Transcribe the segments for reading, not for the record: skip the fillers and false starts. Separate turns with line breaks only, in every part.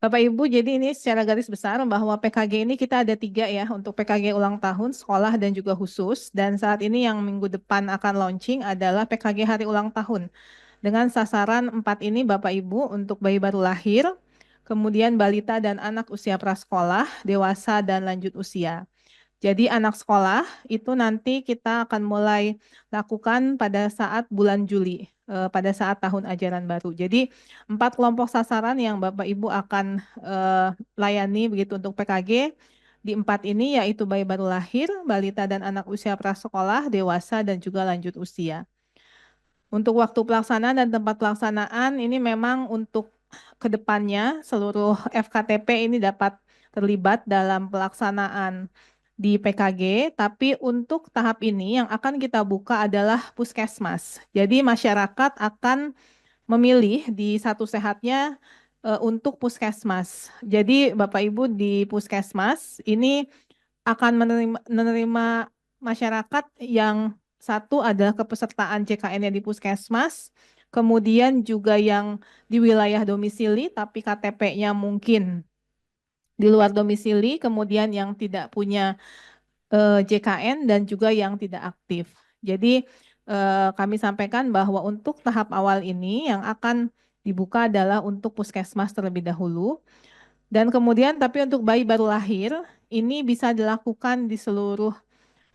Bapak Ibu, jadi ini secara garis besar bahwa PKG ini kita ada 3 ya, untuk PKG ulang tahun, sekolah, dan juga khusus. Dan saat ini yang minggu depan akan launching adalah PKG hari ulang tahun. Dengan sasaran 4 ini Bapak Ibu untuk bayi baru lahir, kemudian balita dan anak usia prasekolah, dewasa dan lanjut usia. Jadi anak sekolah itu nanti kita akan mulai lakukan pada saat bulan Juli, pada saat tahun ajaran baru. Jadi 4 kelompok sasaran yang Bapak Ibu akan layani begitu untuk PKG di 4 ini yaitu bayi baru lahir, balita dan anak usia prasekolah, dewasa dan juga lanjut usia. Untuk waktu pelaksanaan dan tempat pelaksanaan ini memang untuk kedepannya seluruh FKTP ini dapat terlibat dalam pelaksanaan di PKG, tapi untuk tahap ini yang akan kita buka adalah puskesmas. Jadi masyarakat akan memilih di satu sehatnya untuk puskesmas. Jadi Bapak Ibu di puskesmas ini akan menerima masyarakat yang satu adalah kepesertaan JKN-nya di puskesmas, kemudian juga yang di wilayah domisili tapi KTP-nya mungkin di luar domisili, kemudian yang tidak punya JKN dan juga yang tidak aktif. Jadi kami sampaikan bahwa untuk tahap awal ini yang akan dibuka adalah untuk puskesmas terlebih dahulu. Dan kemudian tapi untuk bayi baru lahir ini bisa dilakukan di seluruh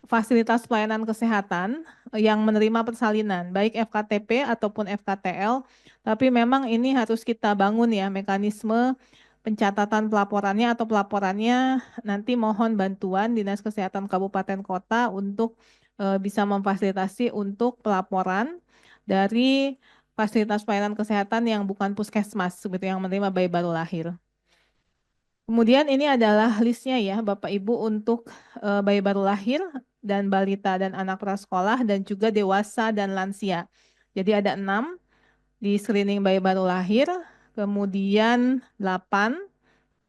fasilitas pelayanan kesehatan yang menerima persalinan, baik FKTP ataupun FKTL. Tapi memang ini harus kita bangun ya mekanisme pencatatan pelaporannya atau pelaporannya nanti mohon bantuan Dinas Kesehatan Kabupaten Kota untuk bisa memfasilitasi untuk pelaporan dari fasilitas pelayanan kesehatan yang bukan puskesmas seperti yang menerima bayi baru lahir. Kemudian ini adalah listnya ya Bapak Ibu untuk bayi baru lahir dan balita dan anak prasekolah dan juga dewasa dan lansia. Jadi ada 6 di screening bayi baru lahir, kemudian 8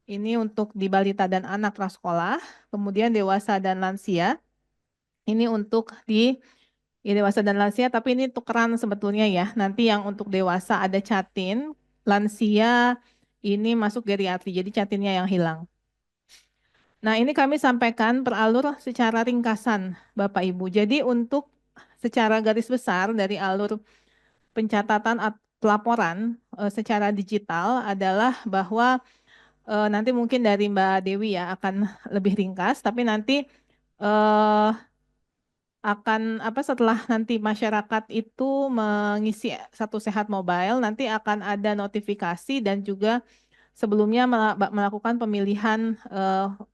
ini untuk di balita dan anak prasekolah, kemudian dewasa dan lansia. Ini untuk di dewasa dan lansia, tapi ini tukeran sebetulnya ya. Nanti yang untuk dewasa ada catin, lansia ini masuk geriatri, jadi catinnya yang hilang. Nah, ini kami sampaikan per alur secara ringkasan, Bapak Ibu. Jadi untuk secara garis besar dari alur pencatatan pelaporan secara digital adalah bahwa nanti mungkin dari Mbak Dewi ya akan lebih ringkas, tapi nanti eh, akan apa setelah nanti masyarakat itu mengisi Satu Sehat Mobile, nanti akan ada notifikasi dan juga sebelumnya melakukan pemilihan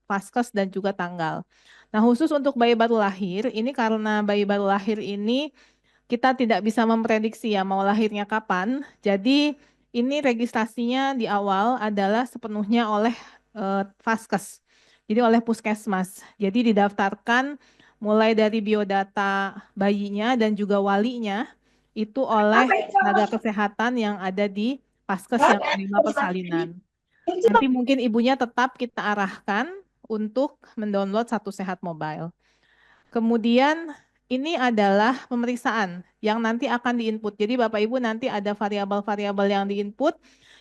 vaskes dan juga tanggal. Nah, khusus untuk bayi baru lahir, ini karena bayi baru lahir ini kita tidak bisa memprediksi ya mau lahirnya kapan. Jadi ini registrasinya di awal adalah sepenuhnya oleh vaskes. Jadi oleh puskesmas. Jadi didaftarkan mulai dari biodata bayinya dan juga walinya itu oleh tenaga kesehatan yang ada di vaskes yang menerima persalinan. Nanti mungkin ibunya tetap kita arahkan untuk mendownload Satu Sehat Mobile. Kemudian ini adalah pemeriksaan yang nanti akan diinput. Jadi Bapak Ibu nanti ada variabel-variabel yang diinput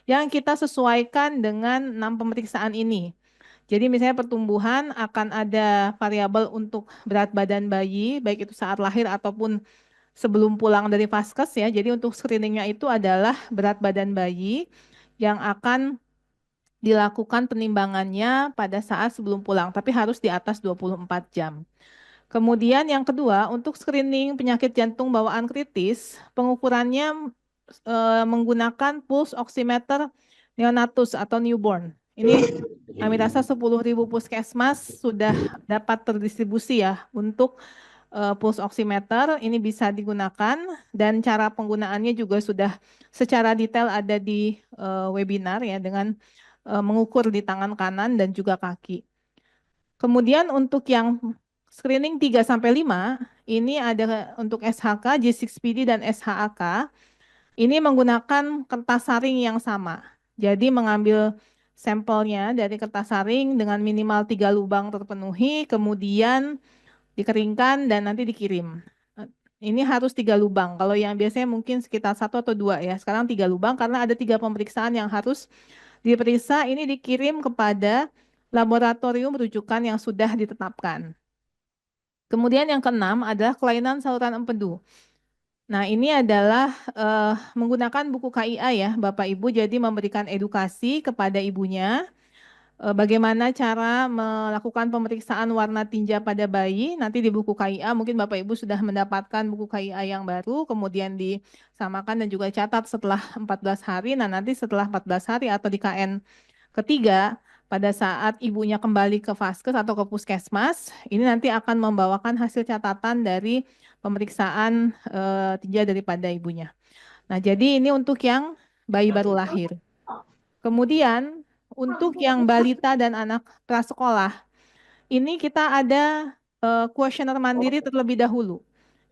yang kita sesuaikan dengan 6 pemeriksaan ini. Jadi misalnya pertumbuhan akan ada variabel untuk berat badan bayi, baik itu saat lahir ataupun sebelum pulang dari vaskes ya. Jadi untuk screeningnya itu adalah berat badan bayi yang akan dilakukan penimbangannya pada saat sebelum pulang, tapi harus di atas 24 jam. Kemudian yang kedua, untuk screening penyakit jantung bawaan kritis, pengukurannya menggunakan pulse oximeter neonatus atau newborn. Ini kami rasa 10.000 puskesmas sudah dapat terdistribusi ya untuk pulse oximeter. Ini bisa digunakan dan cara penggunaannya juga sudah secara detail ada di webinar ya dengan mengukur di tangan kanan dan juga kaki. Kemudian untuk yang screening 3 sampai 5 ini ada untuk SHK, J6PD dan SHAK. Ini menggunakan kertas saring yang sama. Jadi mengambil sampelnya dari kertas saring dengan minimal 3 lubang terpenuhi, kemudian dikeringkan dan nanti dikirim. Ini harus 3 lubang. Kalau yang biasanya mungkin sekitar 1 atau 2 ya. Sekarang 3 lubang karena ada 3 pemeriksaan yang harus diperiksa, ini dikirim kepada laboratorium rujukan yang sudah ditetapkan. Kemudian yang keenam adalah kelainan saluran empedu. Nah, ini adalah menggunakan buku KIA ya, Bapak Ibu, jadi memberikan edukasi kepada ibunya bagaimana cara melakukan pemeriksaan warna tinja pada bayi. Nanti di buku KIA mungkin Bapak Ibu sudah mendapatkan buku KIA yang baru, kemudian disamakan dan juga catat setelah 14 hari. Nah, nanti setelah 14 hari atau di KN ketiga, pada saat ibunya kembali ke vaskes atau ke puskesmas, ini nanti akan membawakan hasil catatan dari pemeriksaan tinja daripada ibunya. Nah, jadi ini untuk yang bayi baru lahir. Kemudian untuk yang balita dan anak prasekolah, ini kita ada kuesioner mandiri terlebih dahulu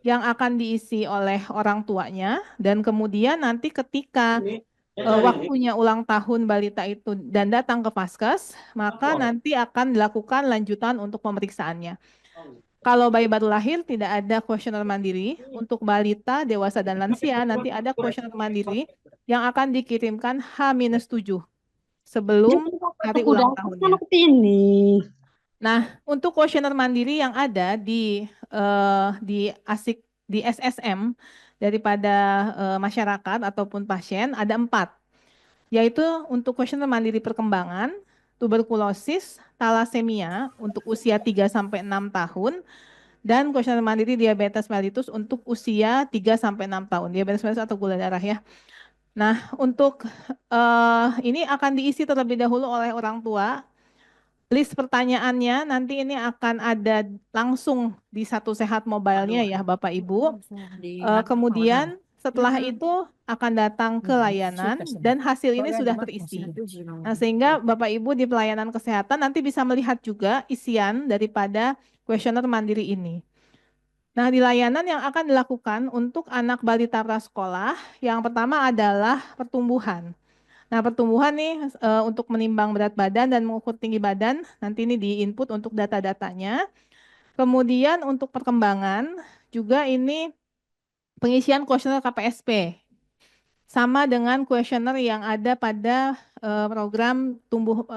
yang akan diisi oleh orang tuanya dan kemudian nanti ketika waktunya ulang tahun balita itu dan datang ke Vaskes, maka nanti akan dilakukan lanjutan untuk pemeriksaannya. Kalau bayi baru lahir tidak ada kuesioner mandiri, untuk balita, dewasa dan lansia nanti ada kuesioner mandiri yang akan dikirimkan H-7 sebelum hari ulang tahunnya. Nah, untuk kuesioner mandiri yang ada di ASIK di SSM daripada masyarakat ataupun pasien ada 4, yaitu untuk kuesioner mandiri perkembangan, tuberkulosis, talasemia untuk usia 3 sampai 6 tahun, dan kuesioner mandiri diabetes mellitus untuk usia 3 sampai 6 tahun, diabetes mellitus atau gula darah ya. Nah, untuk ini akan diisi terlebih dahulu oleh orang tua. List pertanyaannya nanti ini akan ada langsung di Satu Sehat mobile-nya ya Bapak Ibu. Kemudian setelah itu akan datang ke layanan dan hasil ini sudah terisi. Nah, sehingga Bapak Ibu di pelayanan kesehatan nanti bisa melihat juga isian daripada kuesioner mandiri ini. Nah, di layanan yang akan dilakukan untuk anak balita prasekolah, yang pertama adalah pertumbuhan. Nah, pertumbuhan nih untuk menimbang berat badan dan mengukur tinggi badan, nanti ini di-input untuk data-datanya. Kemudian untuk perkembangan, juga ini pengisian kuesioner KPSP. Sama dengan kuesioner yang ada pada program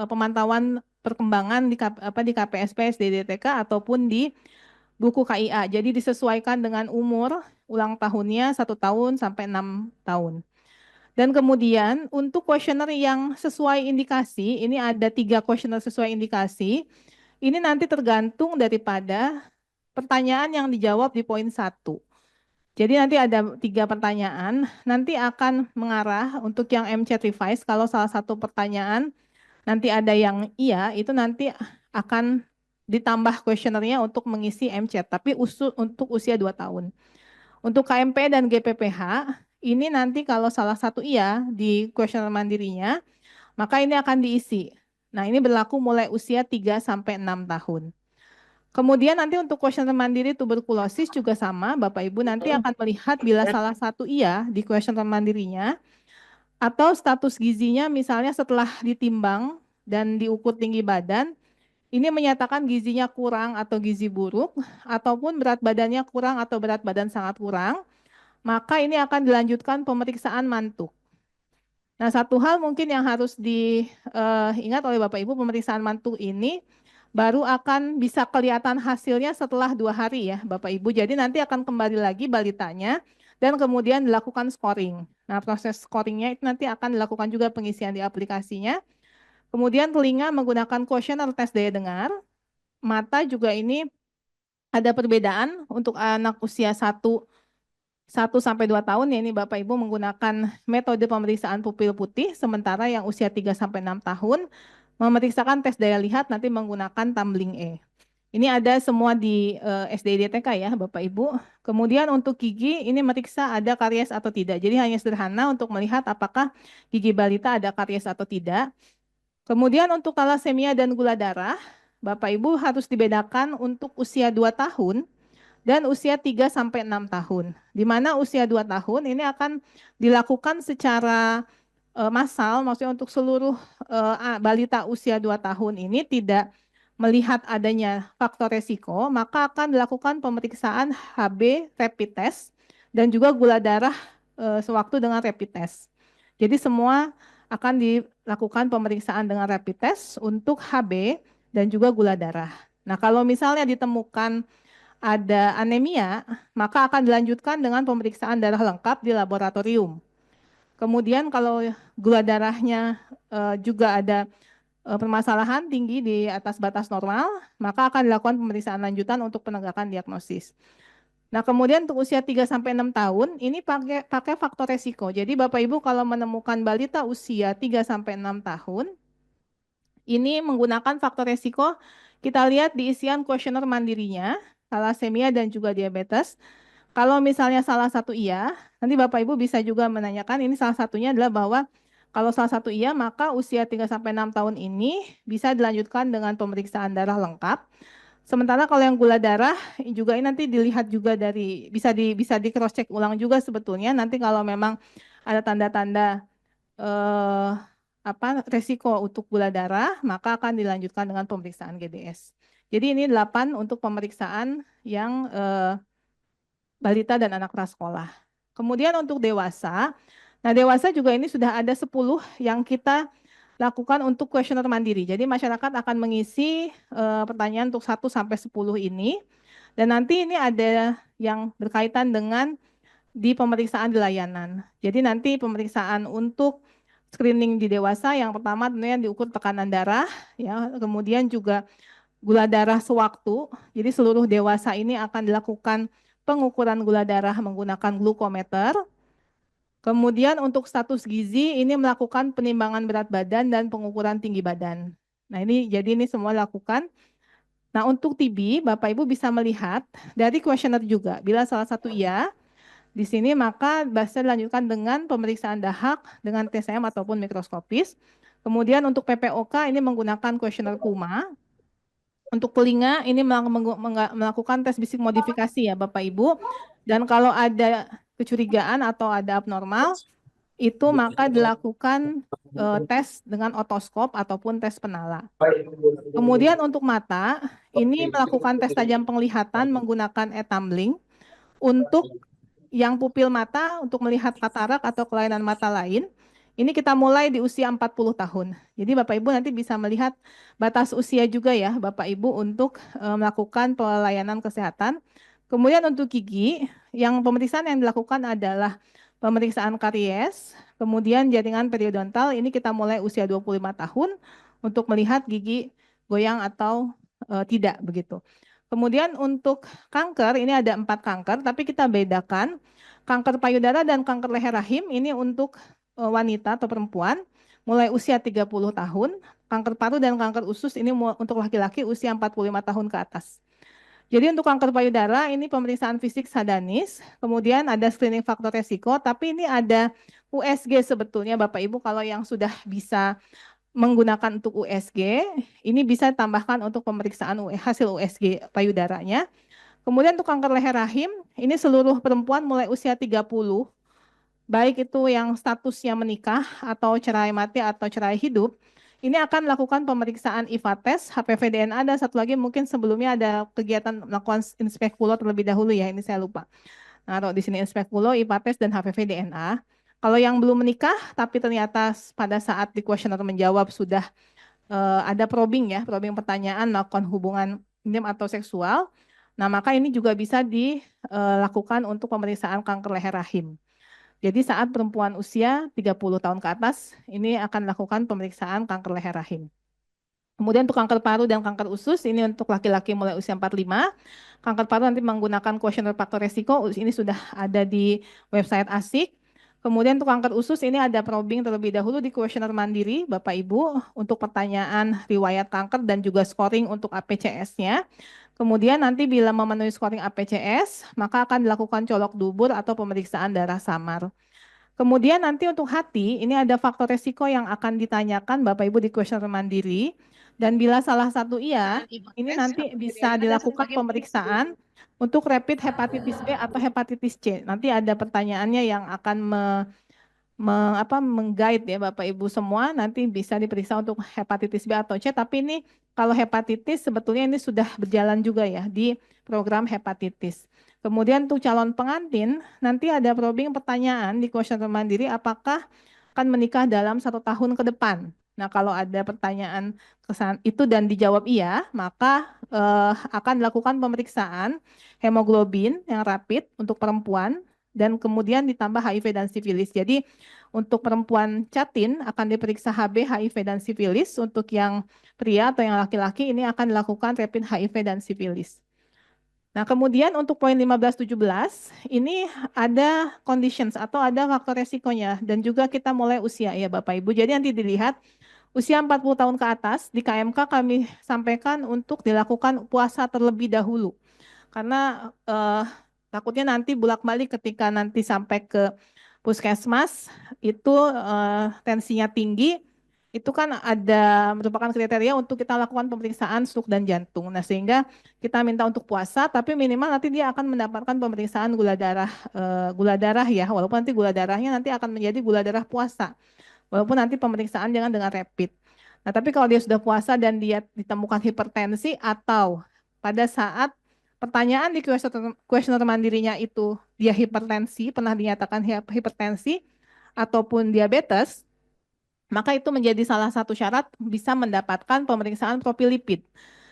pemantauan perkembangan di KPSP SDDTK ataupun di buku KIA. Jadi disesuaikan dengan umur ulang tahunnya 1 tahun sampai 6 tahun. Dan kemudian untuk kuesioner yang sesuai indikasi, ini ada 3 kuesioner sesuai indikasi. Ini nanti tergantung daripada pertanyaan yang dijawab di poin 1. Jadi nanti ada 3 pertanyaan, nanti akan mengarah untuk yang MCAT revise, kalau salah satu pertanyaan nanti ada yang iya, itu nanti akan ditambah kuesionernya untuk mengisi MCAT, tapi untuk usia 2 tahun. Untuk KMP dan GPPH, ini nanti kalau salah satu iya di kuesioner mandirinya, maka ini akan diisi. Nah, ini berlaku mulai usia 3 sampai 6 tahun. Kemudian nanti untuk kuesioner mandiri tuberkulosis juga sama, Bapak Ibu nanti akan melihat bila salah satu iya di kuesioner mandirinya, atau status gizinya misalnya setelah ditimbang dan diukur tinggi badan, ini menyatakan gizinya kurang atau gizi buruk, ataupun berat badannya kurang atau berat badan sangat kurang, maka ini akan dilanjutkan pemeriksaan mantuk. Nah, satu hal mungkin yang harus diingat oleh Bapak Ibu, pemeriksaan mantuk ini baru akan bisa kelihatan hasilnya setelah 2 hari ya Bapak Ibu. Jadi nanti akan kembali lagi balitanya dan kemudian dilakukan scoring. Nah, proses scoringnya itu nanti akan dilakukan juga pengisian di aplikasinya. Kemudian telinga menggunakan kuesioner tes daya dengar. Mata juga ini ada perbedaan untuk anak usia 1 sampai 2 tahun ya, ini Bapak Ibu menggunakan metode pemeriksaan pupil putih, sementara yang usia 3 sampai 6 tahun memeriksakan tes daya lihat nanti menggunakan tumbling E. Ini ada semua di SDDTK ya Bapak Ibu. Kemudian untuk gigi ini meriksa ada karies atau tidak. Jadi hanya sederhana untuk melihat apakah gigi balita ada karies atau tidak. Kemudian untuk talasemia dan gula darah, Bapak Ibu harus dibedakan untuk usia 2 tahun dan usia 3 sampai 6 tahun. Di mana usia 2 tahun ini akan dilakukan secara massal, maksudnya untuk seluruh balita usia 2 tahun ini tidak melihat adanya faktor resiko, maka akan dilakukan pemeriksaan HB rapid test dan juga gula darah sewaktu dengan rapid test. Jadi semua akan lakukan pemeriksaan dengan rapid test untuk HB dan juga gula darah. Nah, kalau misalnya ditemukan ada anemia, maka akan dilanjutkan dengan pemeriksaan darah lengkap di laboratorium. Kemudian kalau gula darahnya juga ada permasalahan tinggi di atas batas normal, maka akan dilakukan pemeriksaan lanjutan untuk penegakan diagnosis. Nah, kemudian untuk usia 3 sampai 6 tahun ini pakai faktor resiko. Jadi Bapak Ibu kalau menemukan balita usia 3 sampai 6 tahun ini menggunakan faktor resiko, kita lihat di isian kuesioner mandirinya, thalassemia dan juga diabetes. Kalau misalnya salah satu iya, nanti Bapak Ibu bisa juga menanyakan ini salah satunya adalah bahwa kalau salah satu iya, maka usia 3 sampai 6 tahun ini bisa dilanjutkan dengan pemeriksaan darah lengkap. Sementara kalau yang gula darah juga ini nanti dilihat juga dari bisa di cross check ulang juga sebetulnya nanti kalau memang ada tanda-tanda eh, resiko untuk gula darah, maka akan dilanjutkan dengan pemeriksaan GDS. Jadi ini 8 untuk pemeriksaan yang balita dan anak prasekolah. Kemudian untuk dewasa, nah dewasa juga ini sudah ada 10 yang kita lakukan untuk kuesioner mandiri. Jadi masyarakat akan mengisi pertanyaan untuk 1 sampai 10 ini. Dan nanti ini ada yang berkaitan dengan di pemeriksaan di layanan. Jadi nanti pemeriksaan untuk screening di dewasa yang pertama tentunya diukur tekanan darah, ya, kemudian juga gula darah sewaktu. Jadi seluruh dewasa ini akan dilakukan pengukuran gula darah menggunakan glukometer. Kemudian untuk status gizi ini melakukan penimbangan berat badan dan pengukuran tinggi badan. Nah ini jadi ini semua lakukan. Nah untuk TB Bapak Ibu bisa melihat dari kuesioner juga. Bila salah satu iya, di sini maka bisa dilanjutkan dengan pemeriksaan dahak dengan TCM ataupun mikroskopis. Kemudian untuk PPOK ini menggunakan kuesioner PUMA. Untuk telinga ini melakukan tes bisik modifikasi ya Bapak Ibu. Dan kalau ada kecurigaan atau ada abnormal, itu maka dilakukan tes dengan otoskop ataupun tes penala. Kemudian untuk mata, ini melakukan tes tajam penglihatan menggunakan e-tumbling. Untuk yang pupil mata untuk melihat katarak atau kelainan mata lain, ini kita mulai di usia 40 tahun. Jadi Bapak Ibu nanti bisa melihat batas usia juga ya Bapak Ibu untuk melakukan pelayanan kesehatan. Kemudian untuk gigi, yang pemeriksaan yang dilakukan adalah pemeriksaan karies, kemudian jaringan periodontal, ini kita mulai usia 25 tahun untuk melihat gigi goyang atau tidak begitu. Kemudian untuk kanker, ini ada 4 kanker, tapi kita bedakan kanker payudara dan kanker leher rahim ini untuk wanita atau perempuan mulai usia 30 tahun, kanker paru dan kanker usus ini untuk laki-laki usia 45 tahun ke atas. Jadi untuk kanker payudara ini pemeriksaan fisik sadanis, kemudian ada screening faktor resiko, tapi ini ada USG sebetulnya Bapak Ibu kalau yang sudah bisa menggunakan untuk USG, ini bisa tambahkan untuk pemeriksaan hasil USG payudaranya. Kemudian untuk kanker leher rahim, ini seluruh perempuan mulai usia 30, baik itu yang statusnya menikah atau cerai mati atau cerai hidup, ini akan melakukan pemeriksaan IVA test, HPV DNA, dan satu lagi mungkin sebelumnya ada kegiatan melakukan inspekulo terlebih dahulu ya, ini saya lupa. Naruh di sini inspekulo, IVA test, dan HPV DNA. Kalau yang belum menikah, tapi ternyata pada saat di kuesioner menjawab sudah ada probing ya, probing pertanyaan melakukan hubungan intim atau seksual. Nah, maka ini juga bisa dilakukan untuk pemeriksaan kanker leher rahim. Jadi saat perempuan usia 30 tahun ke atas, ini akan melakukan pemeriksaan kanker leher rahim. Kemudian untuk kanker paru dan kanker usus, ini untuk laki-laki mulai usia 45. Kanker paru nanti menggunakan kuesioner faktor resiko, ini sudah ada di website ASIK. Kemudian untuk kanker usus ini ada probing terlebih dahulu di kuesioner mandiri, Bapak Ibu, untuk pertanyaan riwayat kanker dan juga scoring untuk APCS-nya. Kemudian nanti bila memenuhi scoring APCS, maka akan dilakukan colok dubur atau pemeriksaan darah samar. Kemudian nanti untuk hati, ini ada faktor resiko yang akan ditanyakan Bapak Ibu di kuesioner mandiri. Dan bila salah satu iya, ini nanti bisa dilakukan pemeriksaan untuk rapid hepatitis B atau hepatitis C. Nanti ada pertanyaannya yang akan mengguide ya Bapak Ibu semua, nanti bisa diperiksa untuk hepatitis B atau C, tapi ini kalau hepatitis sebetulnya ini sudah berjalan juga ya di program hepatitis. Kemudian untuk calon pengantin, nanti ada probing pertanyaan di kuesioner mandiri apakah akan menikah dalam 1 tahun ke depan. Nah, kalau ada pertanyaan itu dan dijawab iya, maka akan dilakukan pemeriksaan hemoglobin yang rapid untuk perempuan dan kemudian ditambah HIV dan sifilis. Jadi untuk perempuan Catin akan diperiksa HB, HIV dan sifilis. Untuk yang pria atau yang laki-laki ini akan dilakukan rapid HIV dan sifilis. Nah, kemudian untuk poin 15-17 ini ada conditions atau ada faktor resikonya dan juga kita mulai usia ya Bapak Ibu. Jadi nanti dilihat usia 40 tahun ke atas di KMK kami sampaikan untuk dilakukan puasa terlebih dahulu. Karena takutnya nanti bolak-balik ketika nanti sampai ke puskesmas itu tensinya tinggi, itu kan ada merupakan kriteria untuk kita lakukan pemeriksaan stroke dan jantung. Nah, sehingga kita minta untuk puasa, tapi minimal nanti dia akan mendapatkan pemeriksaan gula darah ya, walaupun nanti gula darahnya nanti akan menjadi gula darah puasa, walaupun nanti pemeriksaan jangan dengan rapid. Nah, tapi kalau dia sudah puasa dan dia ditemukan hipertensi atau pada saat pertanyaan di kuesioner mandirinya itu dia hipertensi, pernah dinyatakan hipertensi ataupun diabetes, maka itu menjadi salah satu syarat bisa mendapatkan pemeriksaan profil lipid.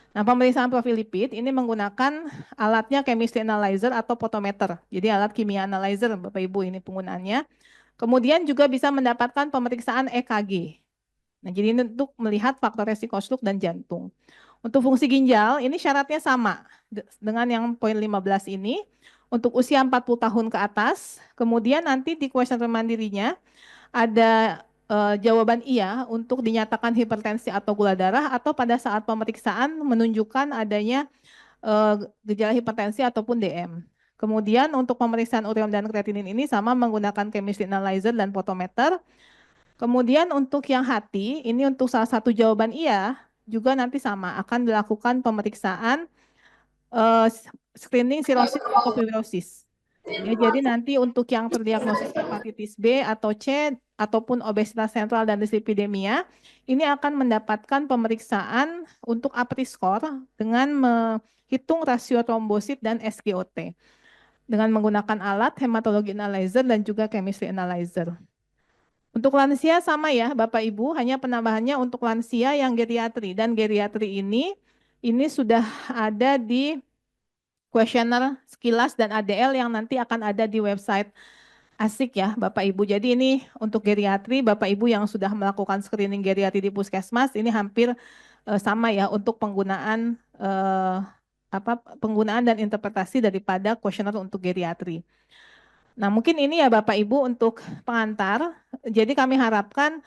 Nah, pemeriksaan profil lipid ini menggunakan alatnya chemistry analyzer atau photometer. Jadi alat kimia analyzer, Bapak Ibu, ini penggunaannya. Kemudian juga bisa mendapatkan pemeriksaan EKG. Nah, jadi ini untuk melihat faktor resiko stroke dan jantung. Untuk fungsi ginjal, ini syaratnya sama dengan yang poin 15 ini. Untuk usia 40 tahun ke atas, kemudian nanti di kuesioner mandirinya ada jawaban iya untuk dinyatakan hipertensi atau gula darah atau pada saat pemeriksaan menunjukkan adanya gejala hipertensi ataupun DM. Kemudian untuk pemeriksaan ureum dan kreatinin ini sama menggunakan chemistry analyzer dan photometer. Kemudian untuk yang hati, ini untuk salah satu jawaban iya, juga nanti sama akan dilakukan pemeriksaan eh, screening sirosis atau fibrosis. Ya, jadi nanti untuk yang terdiagnosis hepatitis B atau C ataupun obesitas sentral dan dislipidemia, ini akan mendapatkan pemeriksaan untuk APRI-score dengan menghitung rasio trombosit dan SGOT dengan menggunakan alat hematologi analyzer dan juga chemistry analyzer. Untuk lansia sama ya Bapak Ibu, hanya penambahannya untuk lansia yang geriatri dan geriatri ini sudah ada di kuesioner sekilas dan ADL yang nanti akan ada di website ASIK ya Bapak Ibu. Jadi ini untuk geriatri, Bapak Ibu yang sudah melakukan screening geriatri di puskesmas ini hampir sama ya untuk penggunaan penggunaan dan interpretasi daripada kuesioner untuk geriatri. Nah, mungkin ini ya Bapak Ibu untuk pengantar. Jadi kami harapkan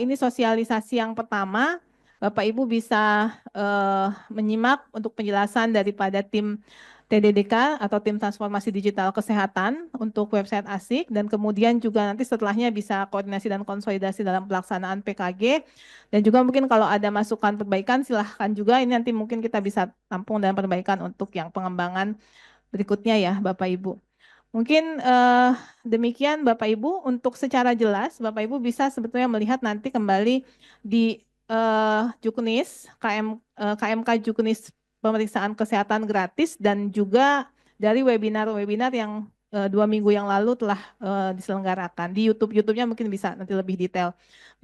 ini sosialisasi yang pertama, Bapak Ibu bisa menyimak untuk penjelasan daripada tim TDDK atau tim transformasi digital kesehatan untuk website ASIK dan kemudian juga nanti setelahnya bisa koordinasi dan konsolidasi dalam pelaksanaan PKG dan juga mungkin kalau ada masukan perbaikan silahkan juga ini nanti mungkin kita bisa tampung dalam perbaikan untuk yang pengembangan berikutnya ya Bapak Ibu. Mungkin demikian Bapak Ibu, untuk secara jelas Bapak Ibu bisa sebetulnya melihat nanti kembali di Juknis, KMK Juknis pemeriksaan kesehatan gratis dan juga dari webinar-webinar yang 2 minggu yang lalu telah diselenggarakan. Di YouTube-nya mungkin bisa nanti lebih detail.